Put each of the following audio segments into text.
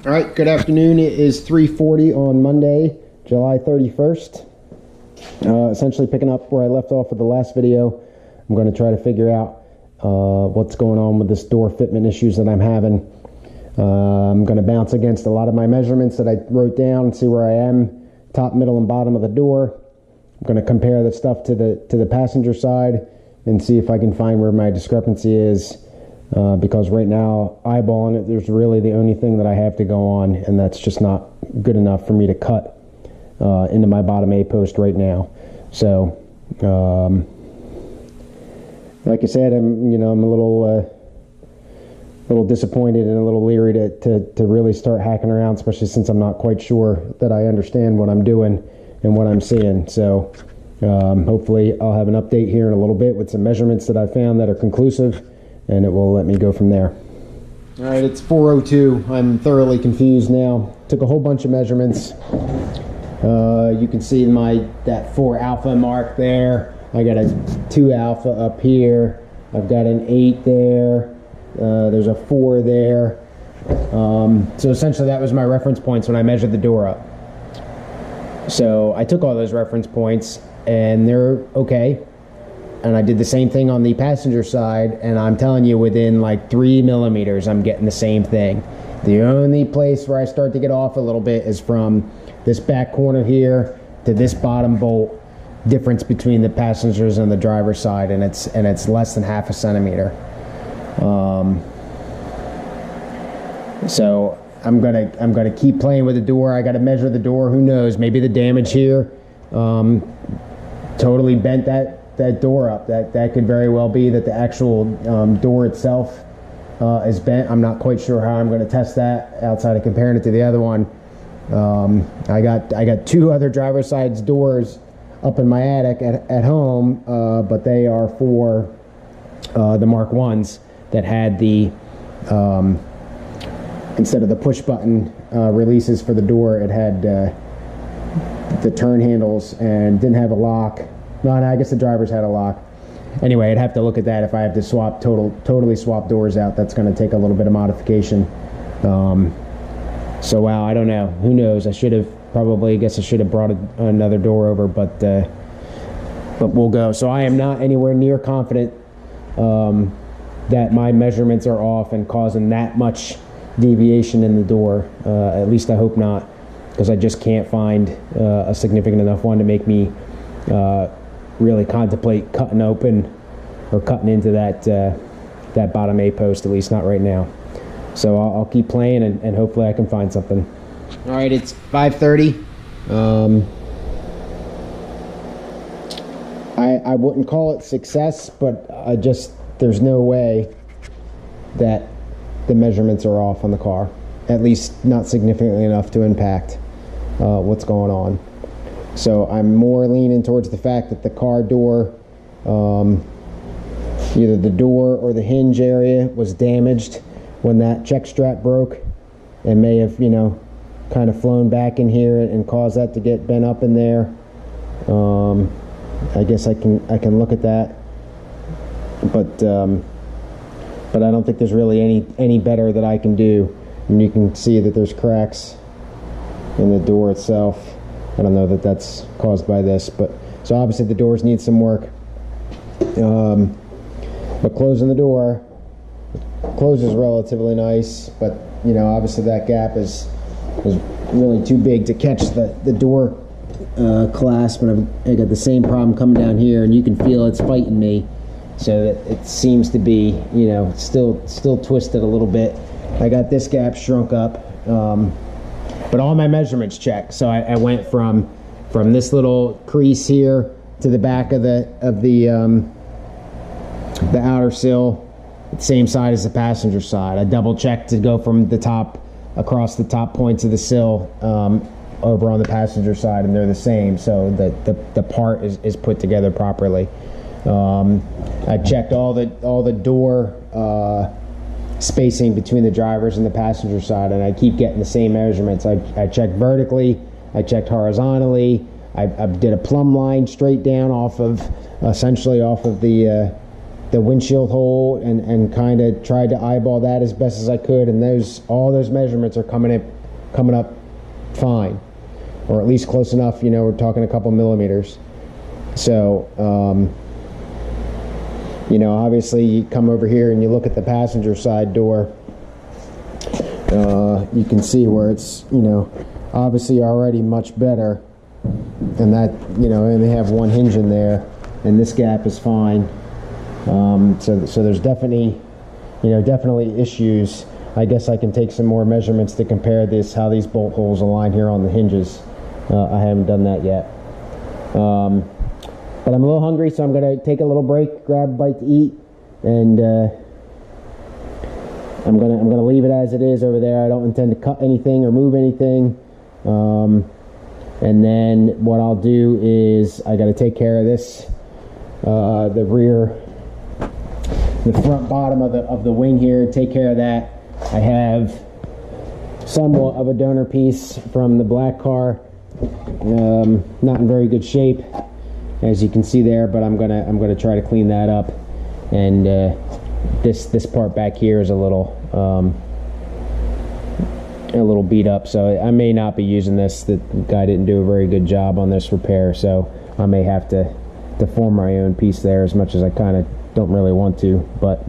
All right, good afternoon. It is 3:40 on Monday, July 31st. Essentially picking up where I left off with the last video. I'm going to try to figure out what's going on with this door fitment issues that I'm having. I'm going to bounce against a lot of my measurements that I wrote down and see where I am, top, middle, and bottom of the door. I'm going to compare the stuff to the passenger side and see if I can find where my discrepancy is. Because right now, eyeballing it, there's really the only thing that I have to go on, and that's just not good enough for me to cut into my bottom A post right now. So, like I said, I'm a little disappointed and a little leery to really start hacking around, especially since I'm not quite sure that I understand what I'm doing and what I'm seeing. So, hopefully, I'll have an update here in a little bit with some measurements that I found that are conclusive, and it will let me go from there. All right, it's 4:02. I'm thoroughly confused now. Took a whole bunch of measurements. You can see that 4 alpha mark there. I got a 2 alpha up here. I've got an 8 there. There's a 4 there. So essentially that was my reference points when I measured the door up. So I took all those reference points and they're okay. And I did the same thing on the passenger side, and I'm telling you, within like 3 millimeters, I'm getting the same thing. The only place where I start to get off a little bit is from this back corner here to this bottom bolt difference between the passengers and the driver's side, and it's less than half a centimeter. So I'm gonna keep playing with the door. I got to measure the door. Who knows? Maybe the damage here totally bent that door up. That could very well be that the actual door itself is bent. I'm not quite sure how I'm going to test that outside of comparing it to the other one. I got 2 other driver's side doors up in my attic at home, but they are for the Mark 1s that had the instead of the push button releases for the door, it had the turn handles and didn't have a lock. No, I guess the drivers had a lock. Anyway, I'd have to look at that if I have to totally swap doors out. That's going to take a little bit of modification. So, wow, I don't know. Who knows? I should have brought another door over, but we'll go. So I am not anywhere near confident that my measurements are off and causing that much deviation in the door. At least I hope not, because I just can't find a significant enough one to make me really contemplate cutting open or cutting into that bottom A post, at least not right now. So I'll keep playing and hopefully I can find something. All right, it's 5:30. I wouldn't call it success, but there's no way that the measurements are off on the car, at least not significantly enough to impact what's going on. So I'm more leaning towards the fact that the car door, either the door or the hinge area was damaged when that check strap broke, and may have, kind of flown back in here and caused that to get bent up in there. I guess I can look at that, but I don't think there's really any better that I can do. And you can see that there's cracks in the door itself. I don't know that that's caused by this, but so obviously the doors need some work. But closing the door closes relatively nice, but obviously that gap is really too big to catch the door clasp, and I got the same problem coming down here, and you can feel it's fighting me, so that it seems to be still twisted a little bit. I got this gap shrunk up. But all my measurements check. So I went from this little crease here to the back of the outer sill, the same side as the passenger side. I double checked to go from the top across the top points of the sill over on the passenger side, and they're the same. So the part is put together properly. I checked all the door spacing between the drivers and the passenger side, and I keep getting the same measurements. I checked vertically, I checked horizontally, I did a plumb line straight down essentially off of the the windshield hole and kind of tried to eyeball that as best as I could, and all those measurements are coming up fine, or at least close enough. You know, we're talking a couple millimeters. So you know, obviously you come over here and you look at the passenger side door, you can see where it's, you know, obviously already much better, and that, you know, and they have one hinge in there, and this gap is fine. So there's definitely, you know, definitely issues. I guess I can take some more measurements to compare this, how these bolt holes align here on the hinges. I haven't done that yet. But I'm a little hungry, so I'm gonna take a little break, grab a bite to eat, and I'm gonna leave it as it is over there. I don't intend to cut anything or move anything. And then what I'll do is I gotta take care of this, the front bottom of the wing here. Take care of that. I have somewhat of a donor piece from the black car, not in very good shape, as you can see there, but I'm gonna try to clean that up. And this part back here is a little beat up, so I may not be using this. The guy didn't do a very good job on this repair, so I may have to form my own piece there, as much as I kind of don't really want to. But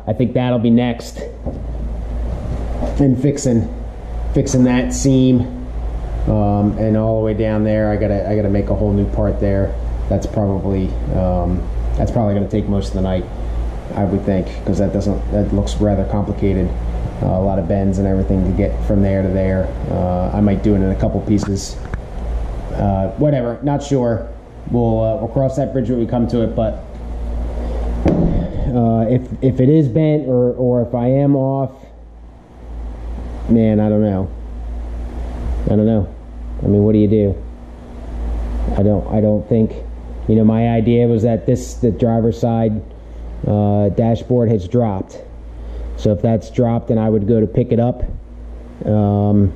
I think that'll be next, and fixing that seam, and all the way down there. I gotta make a whole new part there. That's probably gonna take most of the night, I would think, because that looks rather complicated. A lot of bends and everything to get from there to there. I might do it in a couple pieces. Whatever, not sure. We'll cross that bridge when we come to it. But if it is bent, or if I am off, man, I don't know. I mean, what do you do? I don't think, you know, my idea was that the driver's side dashboard has dropped. So if that's dropped, and I would go to pick it up, you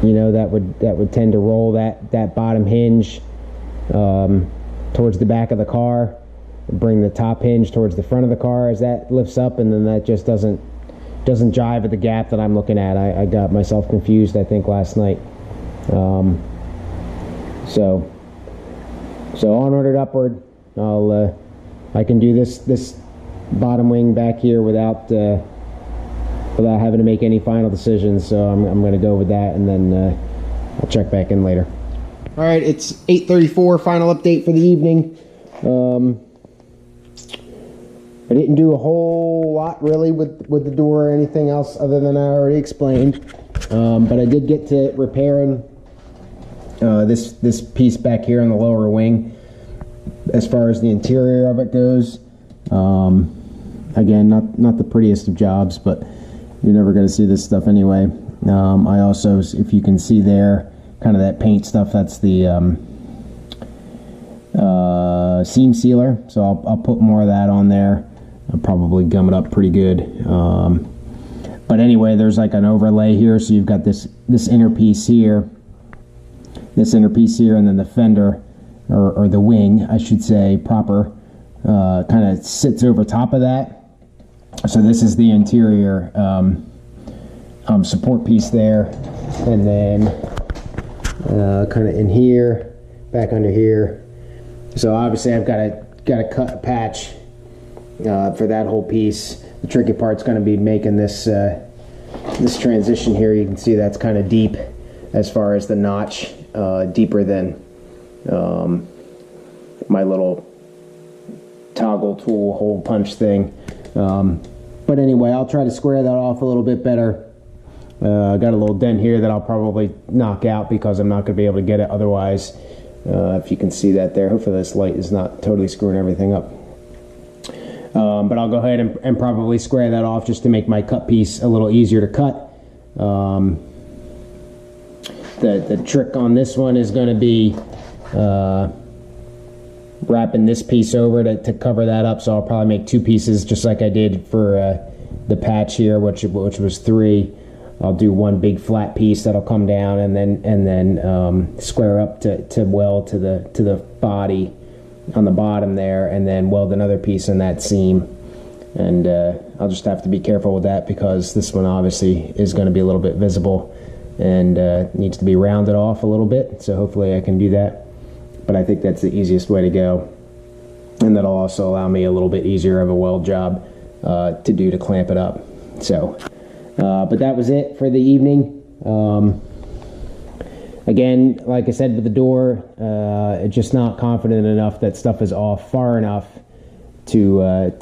know, that would tend to roll that bottom hinge towards the back of the car, bring the top hinge towards the front of the car as that lifts up, and then that just doesn't jive with the gap that I'm looking at. I got myself confused, I think, last night. So onward and upward. I can do this bottom wing back here without having to make any final decisions. So I'm going to go with that, and then I'll check back in later. All right, it's 8:34. Final update for the evening. I didn't do a whole lot really with the door or anything else other than I already explained. But I did get to repairing this piece back here in the lower wing. As far as the interior of it goes, again, not the prettiest of jobs, but you're never going to see this stuff anyway. I also, if you can see there, kind of that paint stuff, that's the seam sealer. So I'll put more of that on there. I'll probably gum it up pretty good. But anyway, there's like an overlay here, so you've got this inner piece here, and then the fender, or the wing, I should say, proper, kind of sits over top of that. So this is the interior support piece there, and then kind of in here, back under here. So obviously I've got to cut a patch for that whole piece. The tricky part's going to be making this transition here. You can see that's kind of deep as far as the notch, deeper than my little toggle tool hole punch thing. But anyway, I'll try to square that off a little bit better. I got a little dent here that I'll probably knock out because I'm not going to be able to get it otherwise. If you can see that there. Hopefully this light is not totally screwing everything up. But I'll go ahead and probably square that off just to make my cut piece a little easier to cut. The trick on this one is going to be wrapping this piece over to cover that up. So I'll probably make two pieces, just like I did for the patch here, which was 3. I'll do one big flat piece that'll come down, and then square up to weld to the body, on the bottom there, and then weld another piece in that seam. And I'll just have to be careful with that because this one obviously is going to be a little bit visible and needs to be rounded off a little bit. So hopefully I can do that. But I think that's the easiest way to go. And that'll also allow me a little bit easier of a weld job to do to clamp it up. So, but that was it for the evening. Again, like I said with the door, just not confident enough that stuff is off far enough to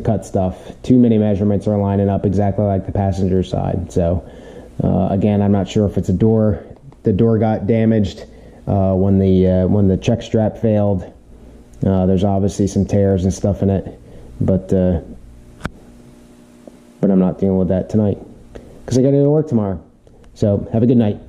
cut stuff. Too many measurements are lining up exactly like the passenger side. So again, I'm not sure if it's a door. The door got damaged when the check strap failed. There's obviously some tears and stuff in it, but I'm not dealing with that tonight because I got to go to work tomorrow. So have a good night.